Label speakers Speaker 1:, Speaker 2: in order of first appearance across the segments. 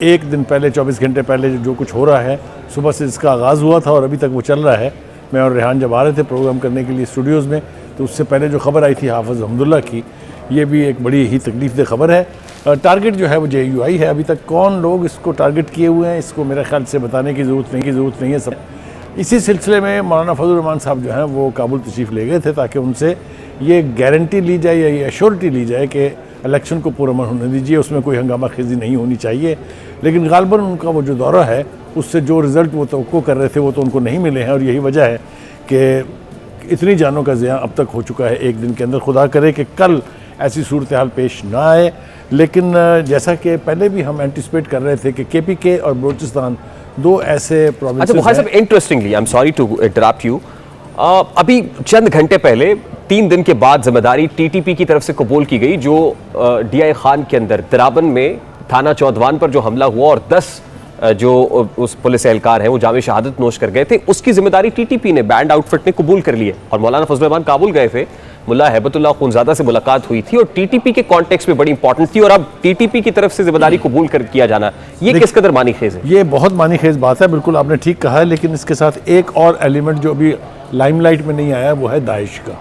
Speaker 1: एक दिन पहले 24 घंटे पहले जो कुछ हो रहा है, सुबह से इसका आगाज़ हुआ था और अभी तक वो चल रहा है। मैं और रेहान जब आ रहे थे प्रोग्राम करने के लिए स्टूडियोज़ में, तो उससे पहले जो खबर आई थी हाफिज़ हमदुल्ला की, ये भी एक बड़ी ही तकलीफ़देह खबर है। टारगेट जो है वो JUI है। अभी तक कौन लोग इसको टारगेट किए हुए हैं, इसको मेरे ख्याल से बताने की ज़रूरत नहीं है। सब इसी सिलसिले में मौलाना फजल रहमान साहब जो हैं वो काबुल तशरीफ़ ले गए थे, ताकि उनसे ये गारंटी ली जाए या ये एश्योरिटी ली जाए कि इलेक्शन को पुरअमन होने दीजिए, उसमें कोई हंगामा खेजी नहीं होनी चाहिए। लेकिन गालबन उनका वो जो दौरा है, उससे जो रिज़ल्ट वो तवक्को कर रहे थे वो तो उनको नहीं मिले हैं, और यही वजह है कि इतनी जानों का ज़िया अब तक हो चुका है एक दिन के अंदर। खुदा करे कि कल ऐसी सूरत हाल पेश ना आए। लेकिन जैसा कि पहले भी हम एंटिसिपेट कर रहे थे कि KPK और बलूचिस्तान दो ऐसे प्रोविंसेस हैं।
Speaker 2: अच्छा, interestingly, I am sorry to interrupt you, अभी चंद घंटे पहले 3 दिन के बाद जिम्मेदारी TTP की तरफ से कबूल की गई, जो DI खान के अंदर तराबन में थाना चौधवान पर जो हमला हुआ और 10 जो उस पुलिस एहलकार हैं वो जामे शहादत नोश कर गए थे, उसकी जिम्मेदारी TTP ने, बैंड आउटफिट ने कबूल कर ली है। और मौलाना फजल रहमान काबुल गए थे, मुल्ला हैबतुल्लाह खूनज़ादा से मुलाकात हुई थी और TTP के कॉन्टेक्स्ट में बड़ी इंपॉर्टेंट थी, और अब TTP की तरफ से जिम्मेदारी कबूल कर किया जाना, ये किस कदर मानी खेज है?
Speaker 1: ये बहुत मानी खेज बात है, बिल्कुल आपने ठीक कहा है। लेकिन इसके साथ एक और एलिमेंट जो अभी लाइमलाइट में नहीं आया, वो है दाइश का।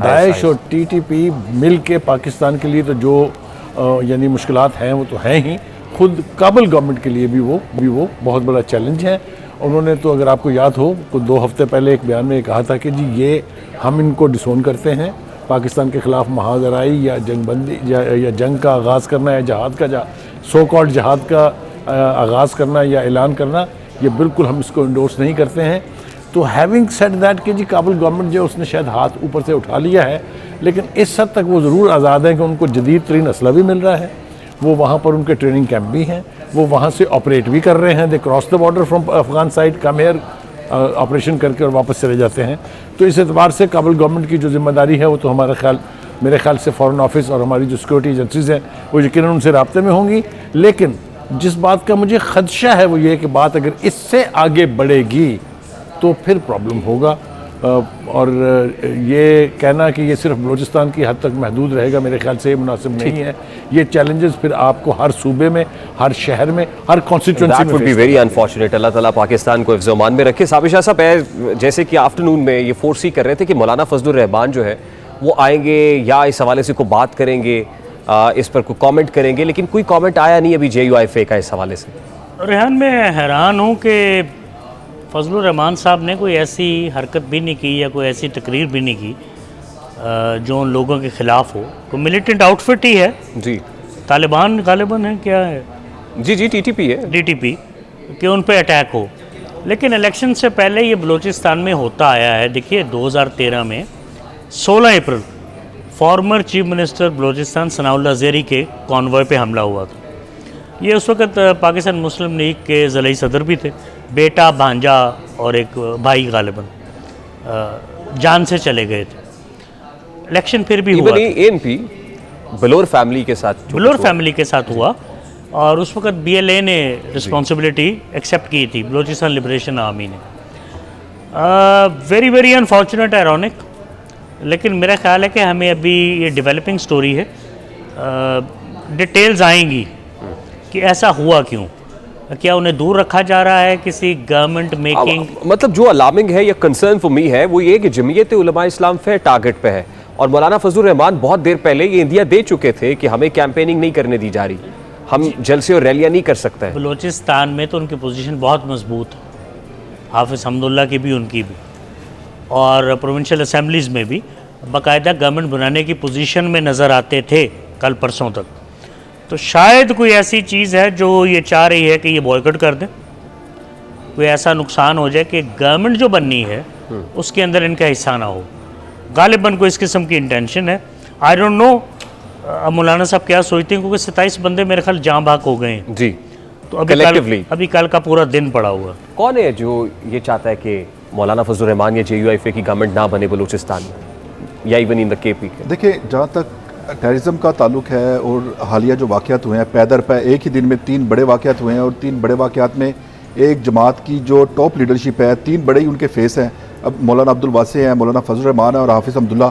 Speaker 1: दाइश और TTP मिल के पाकिस्तान के लिए तो जो यानी मुश्किलात हैं वो तो हैं ही, खुद काबुल गवर्नमेंट के लिए भी वो बहुत बड़ा चैलेंज है। उन्होंने तो, अगर आपको याद हो, कुछ 2 हफ्ते पहले एक बयान में कहा था कि जी ये हम इनको डिसोन करते हैं, पाकिस्तान के ख़िलाफ़ महाजराई या जंगबंदी या जंग का आगाज़ करना या जहाद का सो कॉल्ड जहाद का आगाज़ करना या ऐलान करना, ये बिल्कुल हम इसको इंडोर्स नहीं करते हैं। तो हैविंग सेड दैट कि जी काबुल गवर्नमेंट जो उसने शायद हाथ ऊपर से उठा लिया है, लेकिन इस हद तक वो ज़रूर आज़ाद हैं कि उनको जदीद तरीन असला भी मिल रहा है, वो वहाँ पर उनके ट्रेनिंग कैंप भी हैं, वो वहाँ से ऑपरेट भी कर रहे हैं। They cross the border from Afghan side, come air operation करके और वापस चले जाते हैं। तो इस एतबार से काबुल गवर्नमेंट की जो जिम्मेदारी है वो तो मेरे ख्याल से फॉरेन ऑफिस और हमारी जो सिक्योरिटी एजेंसीज़ हैं वो यकीनन उनसे राब्ते में होंगी। लेकिन जिस बात का मुझे खदशा है वो ये कि बात अगर इससे आगे बढ़ेगी तो फिर प्रॉब्लम होगा। और ये कहना कि ये सिर्फ बलूचिस्तान की हद तक महदूद रहेगा, मेरे ख्याल से ये मुनासिब नहीं है। ये चैलेंजेस फिर आपको हर सूबे में, हर शहर में, हर कॉन्स्टिट्यूंसी में,
Speaker 2: वुड बी वेरी अनफॉर्चुनेट। अल्लाह ताला पाकिस्तान को हिफ्ज़-ओ-अमान में रखे। साबिर शाह साहब, जैसे कि आफ्टरनून में ये फोरसी कर रहे थे कि मौलाना फजल रहमान जो है वो आएंगे या इस हवाले से कोई बात करेंगे, इस पर कोई कॉमेंट करेंगे, लेकिन कोई कॉमेंट आया नहीं अभी JUI का इस हवाले से।
Speaker 3: रेहान, मैं हैरान हूँ कि फजल रहमान साहब ने कोई ऐसी हरकत भी नहीं की या कोई ऐसी तकरीर भी नहीं की जो उन लोगों के ख़िलाफ़ हो। कोई मिलिटेंट आउटफिट ही है
Speaker 2: जी,
Speaker 3: तालिबान गालिबन है, क्या है?
Speaker 2: जी TTP है,
Speaker 3: TTP, कि उन पे अटैक हो। लेकिन इलेक्शन से पहले ये बलूचिस्तान में होता आया है। देखिए 2013 में 16 अप्रैल former chief minister Balochistan Sanaullah Zehri के कॉन्वॉय पे हमला हुआ था। ये उस वक़्त पाकिस्तान मुस्लिम लीग के ज़िलाई सदर भी थे, बेटा, भांजा और एक भाई गालिबन जान से चले गए थे। इलेक्शन फिर भी हुआ,
Speaker 2: ANP बलोर फैमिली के साथ हुआ, और उस वक़्त BLA ने रिस्पॉन्सिबिलिटी एक्सेप्ट की थी, बलूचिस्तान लिबरेशन आर्मी ने। Very unfortunate, ironic. लेकिन मेरा ख्याल है कि हमें अभी ये डेवलपिंग स्टोरी है, डिटेल्स आएंगी कि ऐसा हुआ क्यों, क्या उन्हें दूर रखा जा रहा है किसी गवर्नमेंट मेकिंग। मतलब जो अलार्मिंग है या कंसर्न फॉर मी है वो ये कि जमीयत उलमा इस्लाम फेयर टारगेट पे है, और मौलाना फजल रहमान बहुत देर पहले ये इंदिया दे चुके थे कि हमें कैंपेनिंग नहीं करने दी जा रही, हम जलसे और रैलियां नहीं कर सकते हैं।
Speaker 3: बलूचिस्तान में तो उनकी पोजीशन बहुत मजबूत है, हाफिज़ हमदुल्ला की भी, उनकी भी, और प्रोविंशियल असम्बलीज़ में भी बाकायदा गवर्नमेंट बनाने की पोजीशन में नज़र आते थे कल परसों तक। तो शायद कोई ऐसी चीज़ है जो ये चाह रही है कि ये बॉयकॉट कर दें, कोई ऐसा नुकसान हो जाए कि गवर्नमेंट जो बननी है उसके अंदर इनका हिस्सा ना हो। गालिबन को इस किस्म की इंटेंशन है। आई डोंट नो मौलाना साहब क्या सोचते हैं, क्योंकि 27 बंदे मेरे ख्याल जाँ भाग हो गए हैं
Speaker 2: जी,
Speaker 3: तो अभी कल का पूरा दिन पड़ा हुआ।
Speaker 2: कौन है जो ये चाहता है कि मौलाना फजल रहमान या JUI की गवर्नमेंट ना बने बलूचिस्तान में या इवन इन द KP?
Speaker 4: देखिए, जहाँ तक टेररिज्म का ताल्लुक है और हालिया जो वाक़यात हुए हैं, पैदर पे एक ही दिन में 3 बड़े वाक़यात हुए हैं, और 3 बड़े वाक़यात में एक जमात की जो टॉप लीडरशिप है, 3 बड़े ही उनके फेस हैं। अब मौलाना अब्दुल वासी हैं, मौलाना फजल रहमान है और हाफिज़ हमदुल्ला।